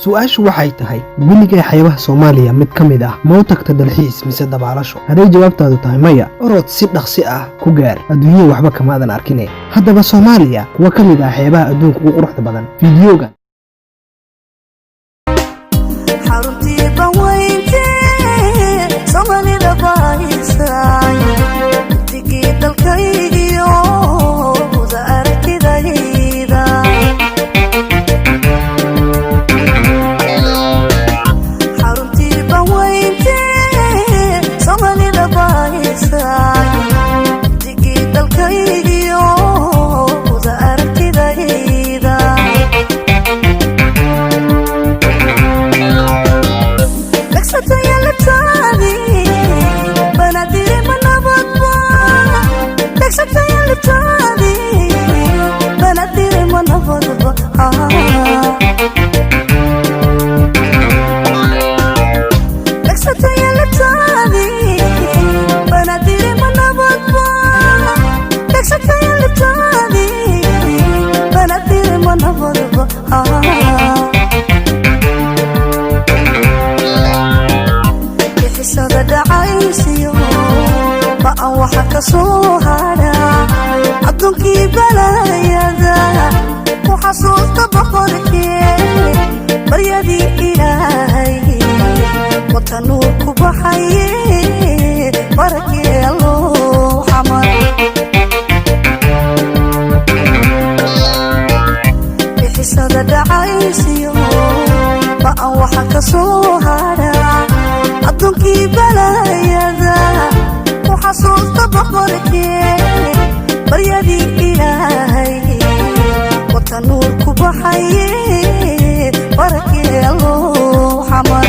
su'aashu waxay tahay weligay xayawaha Soomaaliya mid kamid ah ma u tagta dalxiis mise dabaalasho haday jawaabtaadu tahay maya orod si dhaqsi ah ku gaar adduunyo waxba kamaadan arkin haddaba Soomaaliya kuwa kamid ah xayawaha adduunka ugu quruxda badan fiidiyoga كسوهانا عدنكي بلايادا وحصوص بقركي بريدي إلهي وطنوك بحيي بركي الله حمر بحساد دعايسيو بقى وحكسوهانا عدنكي بلايادا وحصوص بقركي بريدي إلهي وطنوك بحيي بركي الله حمر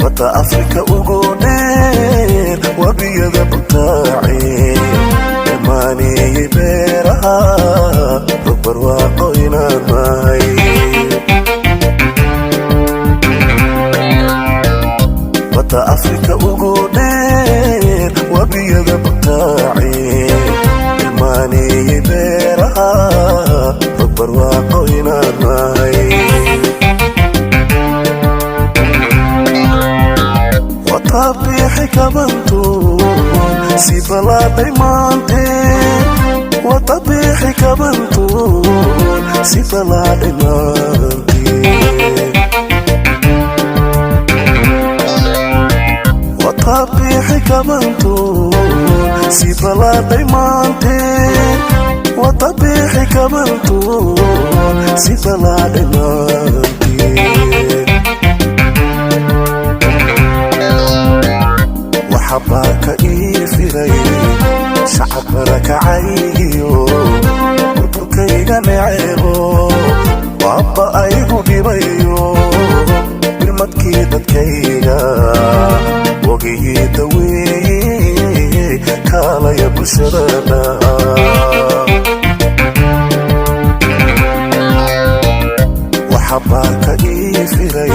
وطا أفريكا وقونير وبيض بطاعي الماني يبيرها ربر واقوينا ماي أفريكا وقودير وبيض بطاعي الماني يبيرها ربر واقوينا ماي وطبيحي كبنتو سيبلا ديمانتين وطبيحي كبنتو سيبلا ديمانتين طبيحي كمانتو سيبلا ديمانتين وطبيحي كمانتو سيبلا ديمانتين وحباك إيفري شعب ركعيو وبركيغا نعيرو وعبا أيهو بيبيو برمتكي دكيغا وقيه دويه كالا يبشرنا وحباك إيفري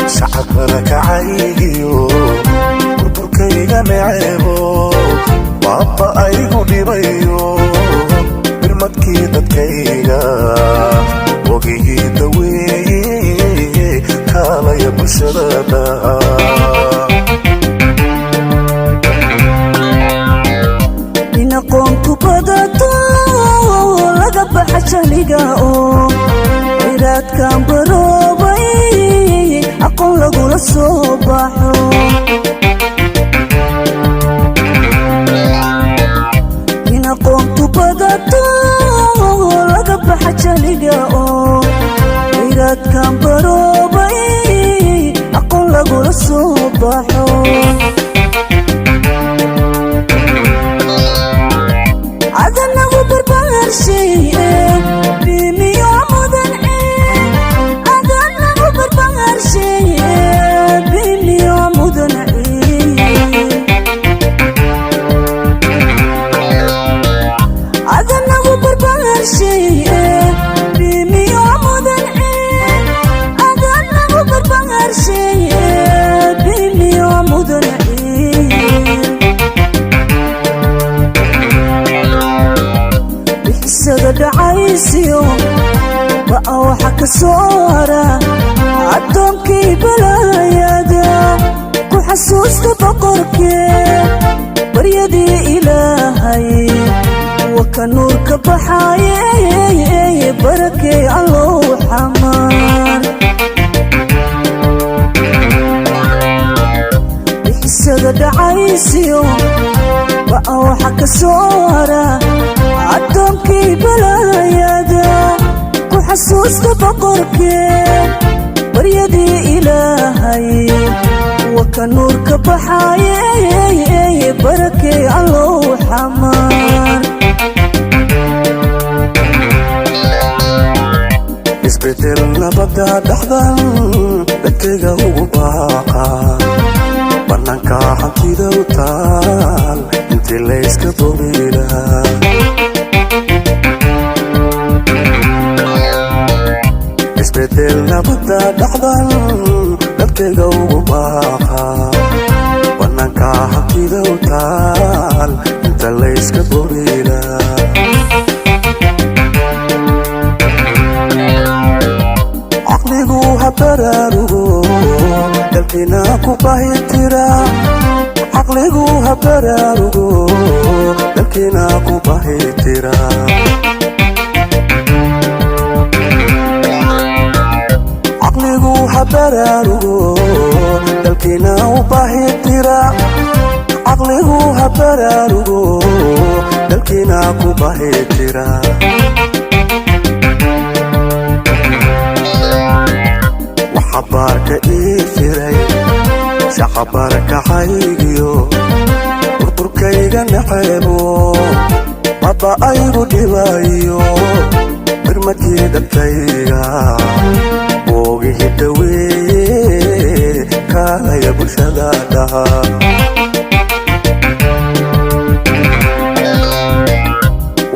شعب ركعيو وبركيغا نعيبو وعبا أيهو ديبيو برمتكي دكيغا وقيه دويه كالا يبشرنا قومت بدأتو لقب حشانيقاو عيرات كان بروبي أقول لقول الصباحو هنا قومت بدأتو لقب حشانيقاو عيرات كان بروبي أقول لقول الصباحو دعاي dhacaysiyo waxa waxa ka soo hara addoonkii balaayada ku xasuusta boqorkee baryadii ilaahay waka nuurka baxaaye barakee allow xamaan isaga dhacaysiyo waxa waxa ka soo hara addoonkii balaayada ku xasuusta boqorkee baryadii ilaahay waka nuurka baxaaye barakee allow xamaan isbedel nabada dhaxdan dadkayga ugu baaqa bannaanka hantida u taal intii layska boobila isbedel nabada dhaxdan dadkayga ugu baaqa bannaanka hantida u taal inta layska boobila caqligu ha baraarugo dalkina ku bahitira caqligu ha baraarugo dalkina ku bahitira caqligu ha baraarugo dalkina u bahitira caqligu ha baraarugo dalkina ku bahitira xabaarka ii firay shaqabarka haygiyo burburkayga naxeebo baba aygu dhibayo birmadkii dadkayga boogihi daweeye kaalaya bulshada dhaha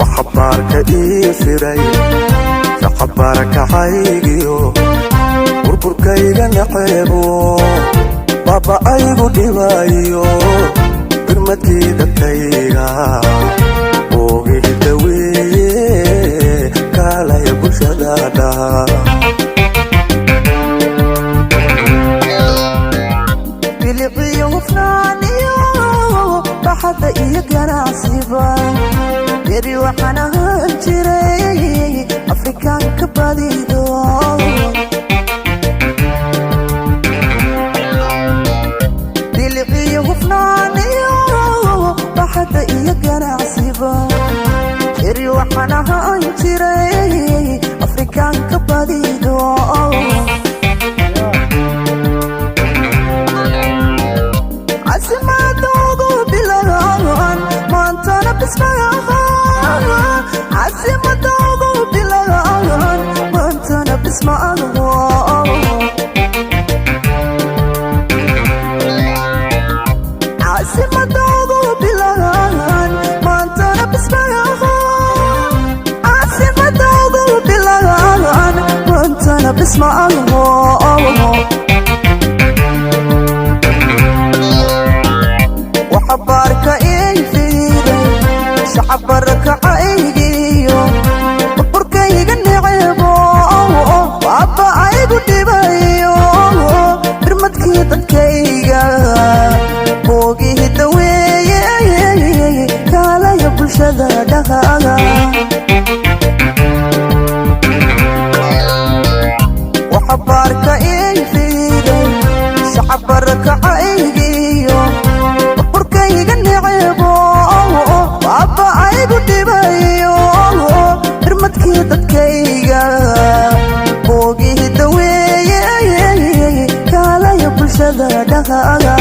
waxabaarka ii firay shaqabarka haygiyo burburkayga naxeebo baba aygu dhibayo birmadkii dadkayga boogihi daweeye kaalaya bulshada dhaha biliciyo hufnaaniyo baxadda iyo ganacsiba yari waxaan ahaan jiray afrikaanka badido biliciyo hufnaaniyo baxadda iyo ganacsiba yari waxaan ahaan jiray afrikaanka badido casimadoodu bilagaan maantana bismaagaan casimadoodu bilagaan maantana bismaagaan casimadoodu bilagaan maantana bismaagaan casimadoodu bilagaan maantana bismaagaan xabaarka ii fiiray shacbarka aygiyo burburkayga naceebo baba aygu dhibayo birmadkii dadkayga boogihi daweeye kaalaya bulshada dhahaga xabaarka ii fiiray shacbarka aygiyo burburkayga naceebo baba aygu dhibayo birmadkii dadkayga boogihi daweeye kaalaya bulshada dhahaga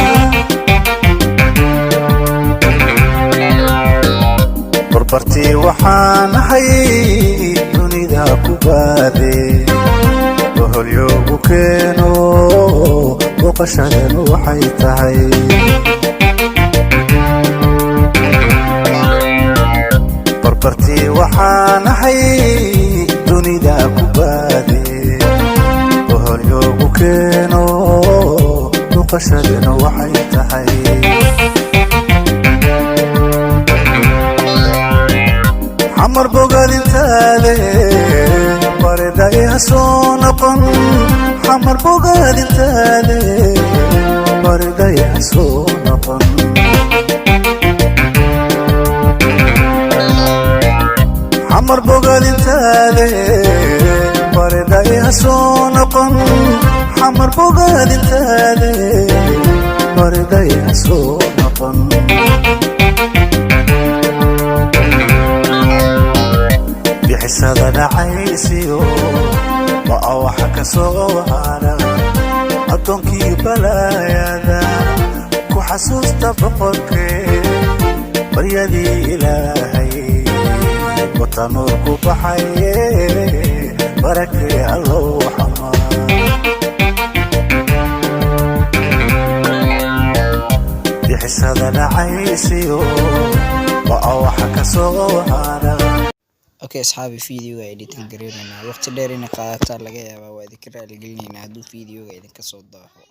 barbartii waxaan ahay dunida ku baade boholyoogu keeno booqashadanu waxay tahay barbartii waxaan ahay dunida ku baade boholyoogu keeno booqashadanu waxay tahay xamar bogaadintaade bariday ha soo noqon xamar bogaadintaade bariday ha soo noqon xamar bogaadintaade bariday ha soo noqon xamar bogaadintaade bariday ha soo noqon bixisada dhacaysiyo waa waxa ka soo hara adoonkii balaayada ku xasuusta boqorkee baryadii ilaahay وتنور كوبحي بركي الله حما بحساد العيسيو وأوحك سوهانا اوكي اصحابي فيديو ايديتنج غرينا وقت ديرنا قادتا لغا يابا waa idin ka raali gelinayna haduu fiidiyowga idin ka soo daaho